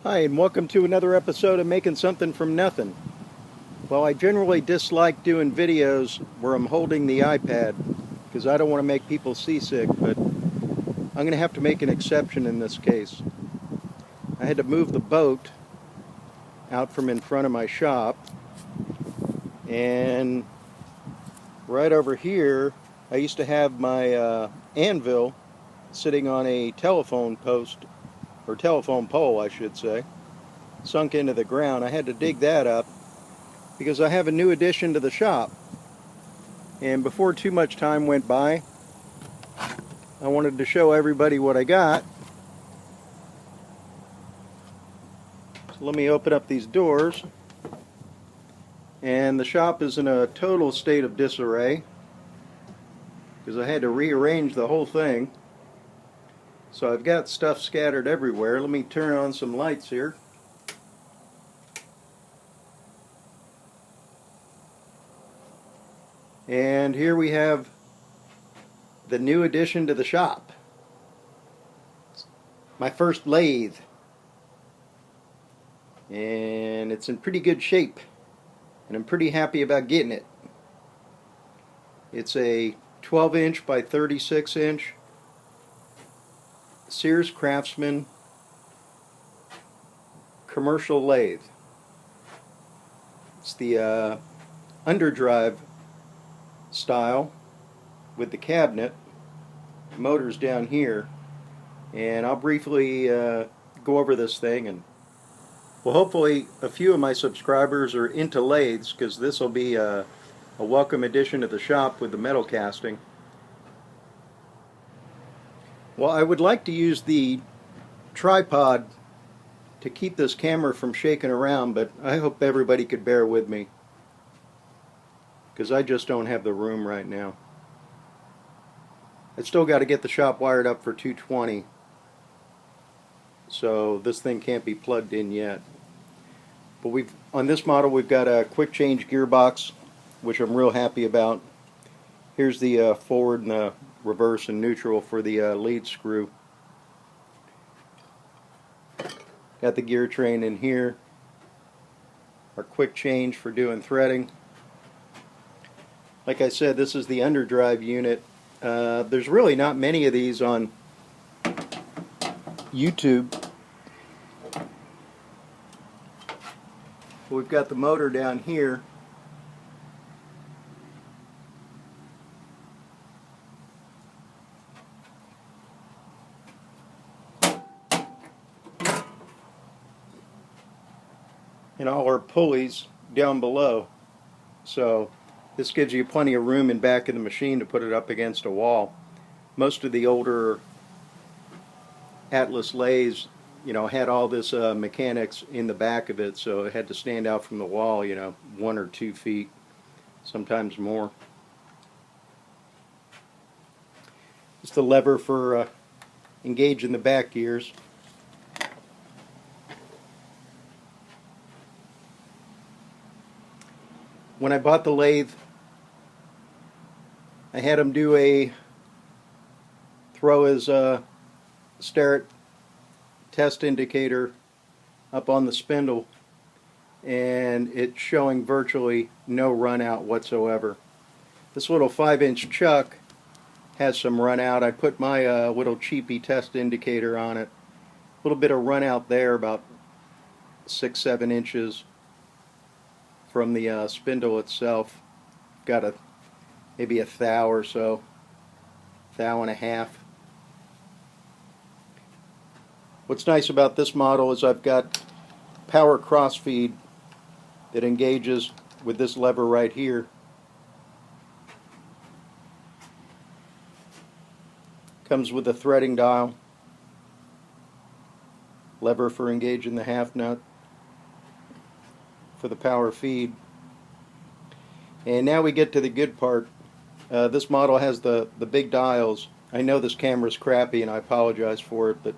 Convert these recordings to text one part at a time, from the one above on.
Hi, and welcome to another episode of Making Something from Nothing. Well, I generally dislike doing videos where I'm holding the iPad because I don't want to make people seasick, but I'm going to have to make an exception in this case. I had to move the boat out from in front of my shop, and right over here, I used to have my anvil sitting on a telephone post, or telephone pole, I should say, sunk into the ground. I had to dig that up because I have a new addition to the shop. And before too much time went by, I wanted to show everybody what I got. So let me open up these doors. And the shop is in a total state of disarray because I had to rearrange the whole thing. So I've got stuff scattered everywhere. Let me turn on some lights here. And here we have the new addition to the shop. My first lathe. And it's in pretty good shape. And I'm pretty happy about getting it. It's a 12-inch by 36-inch Sears Craftsman commercial lathe. It's the underdrive style with the cabinet. The motor's down here, and I'll briefly go over this thing, and well, hopefully a few of my subscribers are into lathes because this will be a welcome addition to the shop with the metal casting. Well, I would like to use the tripod to keep this camera from shaking around, but I hope everybody could bear with me because I just don't have the room right now. I still got to get the shop wired up for 220, so this thing can't be plugged in yet. But on this model we've got a quick change gearbox, which I'm real happy about. Here's the forward and the reverse and neutral for the lead screw. Got the gear train in here. Our quick change for doing threading. Like I said, this is the underdrive unit. There's really not many of these on YouTube. We've got the motor down here. And all our pulleys down below. So this gives you plenty of room in back of the machine to put it up against a wall. Most of the older Atlas lathes, had all this mechanics in the back of it, so it had to stand out from the wall, 1 or 2 feet, sometimes more. It's the lever for engaging the back gears. When I bought the lathe, I had him throw his Starrett test indicator up on the spindle, and it's showing virtually no run out whatsoever. This little 5-inch chuck has some run out. I put my little cheapy test indicator on it. A little bit of run out there, about 6-7 inches from the spindle itself. Got maybe a thou or so, thou and a half. What's nice about this model is I've got power crossfeed that engages with this lever right here. Comes with a threading dial, lever for engaging the half nut for the power feed. And now we get to the good part. This model has the big dials. I know this camera's crappy and I apologize for it, but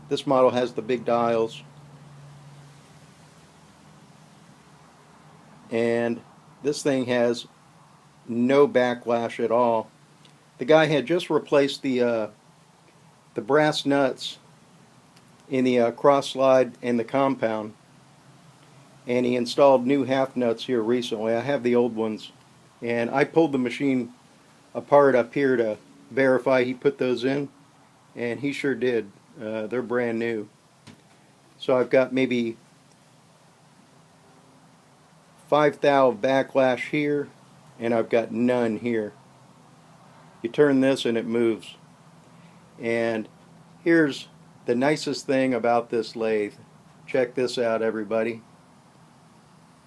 this model has the big dials. And this thing has no backlash at all. The guy had just replaced the brass nuts in the cross slide and the compound, and he installed new half nuts here recently. I have the old ones, and I pulled the machine apart up here to verify he put those in, and he sure did. They're brand new. So I've got maybe 5 thou of backlash here, and I've got none here. You turn this and it moves. And here's the nicest thing about this lathe. Check this out, everybody.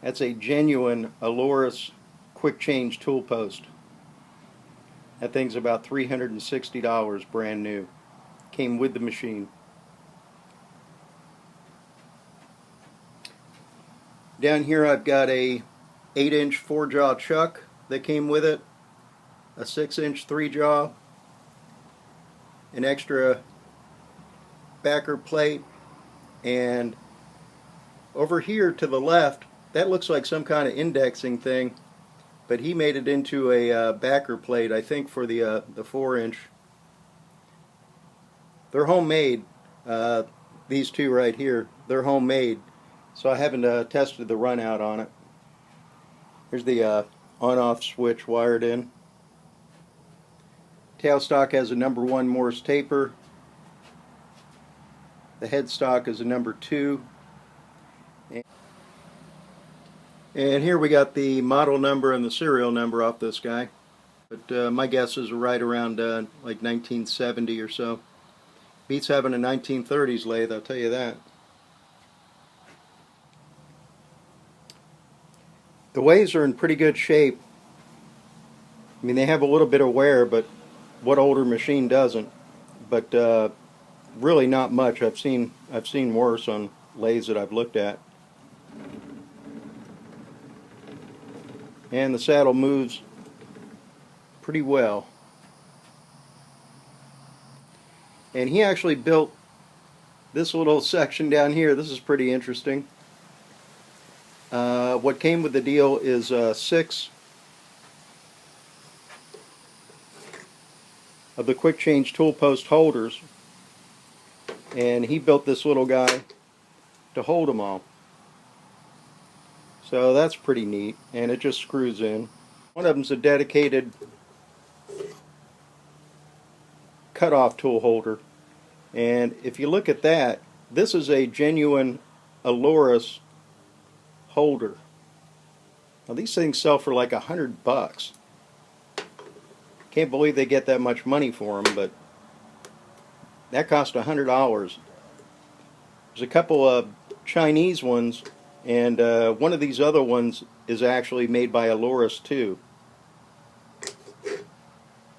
That's a genuine Aloris quick change tool post. That thing's about $360 brand new. Came with the machine. Down here I've got a 8-inch 4-jaw chuck that came with it, a 6-inch 3-jaw, an extra backer plate, and over here to the left, that looks like some kind of indexing thing, but he made it into a backer plate, I think, for the 4-inch. They're homemade. These two right here, they're homemade, so I haven't tested the run out on it. Here's the on-off switch wired in. Tailstock has a number 1 Morse taper. The headstock is a number 2. And here we got the model number and the serial number off this guy. But my guess is right around like 1970 or so. Beats having a 1930s lathe, I'll tell you that. The waves are in pretty good shape. I mean, they have a little bit of wear, but what older machine doesn't? But really not much. I've seen worse on lathes that I've looked at. And the saddle moves pretty well. And he actually built this little section down here. This is pretty interesting. What came with the deal is 6 of the quick change tool post holders, and he built this little guy to hold them all. So that's pretty neat, and it just screws in. One of them's a dedicated cutoff tool holder, and if you look at that, this is a genuine Aloris holder. Now these things sell for like $100. Can't believe they get that much money for them, but that cost $100. There's a couple of Chinese ones, and one of these other ones is actually made by Aloris too.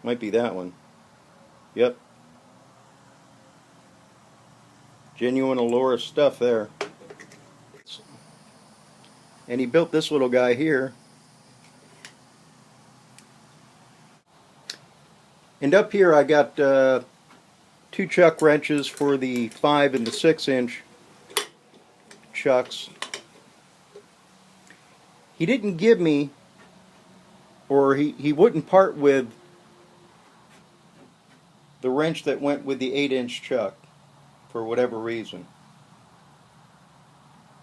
Might be that one. Yep. Genuine Aloris stuff there. And he built this little guy here. And up here I got 2 chuck wrenches for the 5 and the 6-inch chucks. He didn't give me, or he wouldn't part with the wrench that went with the 8-inch chuck for whatever reason.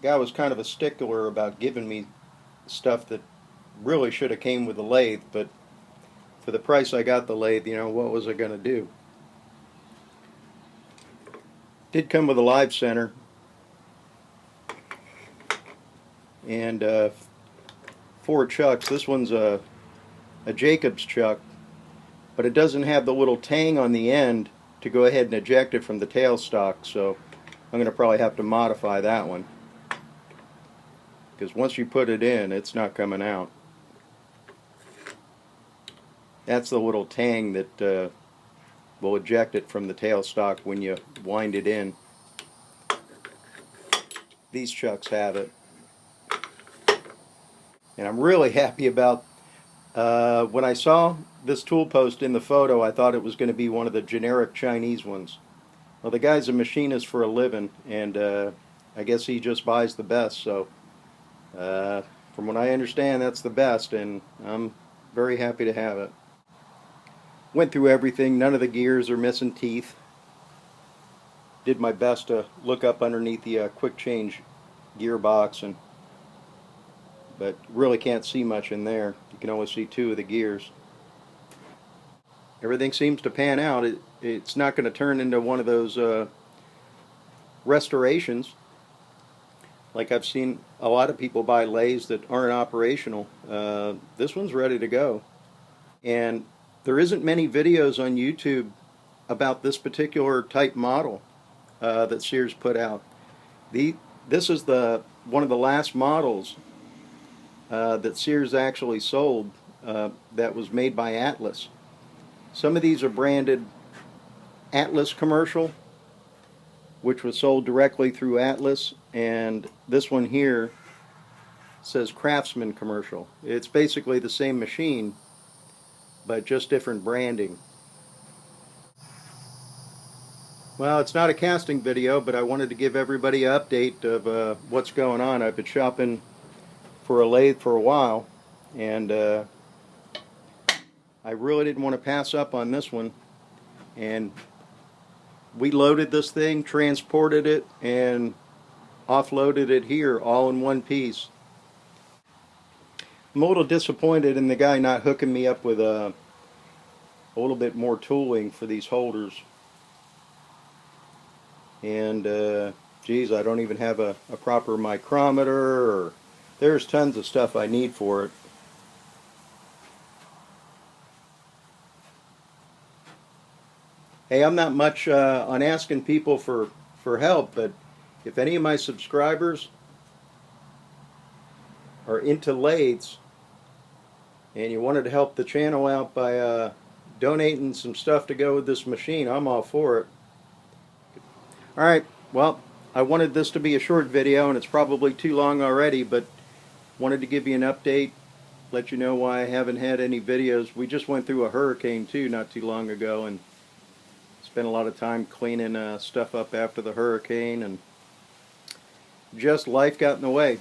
Guy was kind of a stickler about giving me stuff that really should have came with the lathe, but for the price I got the lathe, you know, what was I going to do? Did come with a live center and 4 chucks. This one's a Jacobs chuck, but it doesn't have the little tang on the end to go ahead and eject it from the tailstock, so I'm going to probably have to modify that one, because once you put it in, it's not coming out. That's the little tang that will eject it from the tailstock when you wind it in. These chucks have it. And I'm really happy about, when I saw this tool post in the photo, I thought it was going to be one of the generic Chinese ones. Well, the guy's a machinist for a living, and I guess he just buys the best, so from what I understand, that's the best, and I'm very happy to have it. Went through everything. None of the gears are missing teeth. did my best to look up underneath the quick change gearbox, but really can't see much in there. You can only see two of the gears. Everything seems to pan out. It's not going to turn into one of those restorations like I've seen a lot of people buy lathes that aren't operational. This one's ready to go. And there isn't many videos on YouTube about this particular type model that Sears put out. This is one of the last models that Sears actually sold that was made by Atlas. Some of these are branded Atlas Commercial, which was sold directly through Atlas, and this one here says Craftsman Commercial. It's basically the same machine, but just different branding. Well, it's not a casting video, but I wanted to give everybody an update of what's going on. I've been shopping for a lathe for a while, and I really didn't want to pass up on this one. And we loaded this thing, transported it, and offloaded it here all in one piece. I'm a little disappointed in the guy not hooking me up with a little bit more tooling for these holders. And geez, I don't even have a proper micrometer, or there's tons of stuff I need for it. Hey, I'm not much on asking people for help, but if any of my subscribers are into lathes and you wanted to help the channel out by donating some stuff to go with this machine, I'm all for it. Alright, well, I wanted this to be a short video, and it's probably too long already, but wanted to give you an update, let you know why I haven't had any videos. We just went through a hurricane too not too long ago, and spent a lot of time cleaning stuff up after the hurricane, and just life got in the way.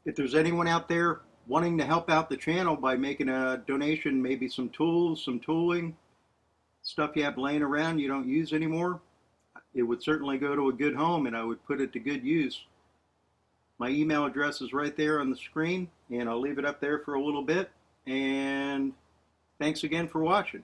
If there's anyone out there wanting to help out the channel by making a donation, maybe some tools, some tooling, stuff you have laying around you don't use anymore, it would certainly go to a good home, and I would put it to good use. My email address is right there on the screen, and I'll leave it up there for a little bit. And thanks again for watching.